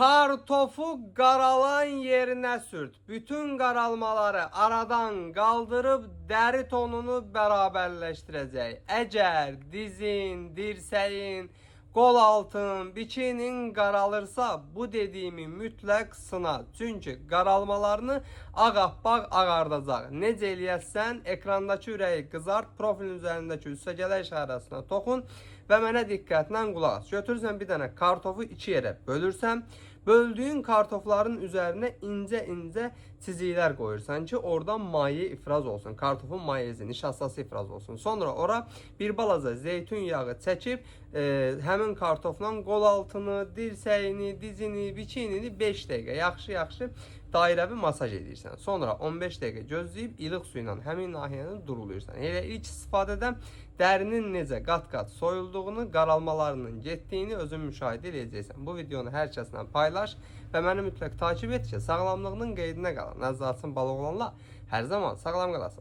Kartofu qaralan yerinə sürt. Bütün qaralmaları aradan qaldırıb dəri tonunu bərabərləşdirəcək. Əgər dizin, dirsəyin, qol altın, bikinin qaralırsa bu dediyimi mütləq sına. Çünki qaralmalarını ağappaq ağardacaq. Necə eləyəsən ekrandakı ürəyi qızart, profilin üzərindəki üstəgələ işarəsinə toxun və mənə diqqətlə qulaq as. Götürürsən bir dənə kartofu iki yerə bölürsən. Böldüyün kartofların üzerine ince çizikler koyursan ki oradan maye ifraz olsun. Kartofun mayesi, nişastası ifraz olsun. Sonra ora bir balaca zeytun yağı çəkib həmin kartofla qol altını, dirsəyini, dizini, bikinini 5 dəqiqə yaxşı dairəvi masaj edirsən. Sonra 15 dəqiqə gözləyib ilıq su ilə həmin nahiyəni durulursan. Elə ilk istifadədə dərinin necə qat-qat soyulduğunu, qaralmalarının getdiyini özün müşahidə edəcəksən. Bu videonu hər kəslə paylaş və məni mütləq takip et ki, sağlamlığının qeydinə qalan Nəzzatsın Baloğlanla hər zaman sağlam qalasın.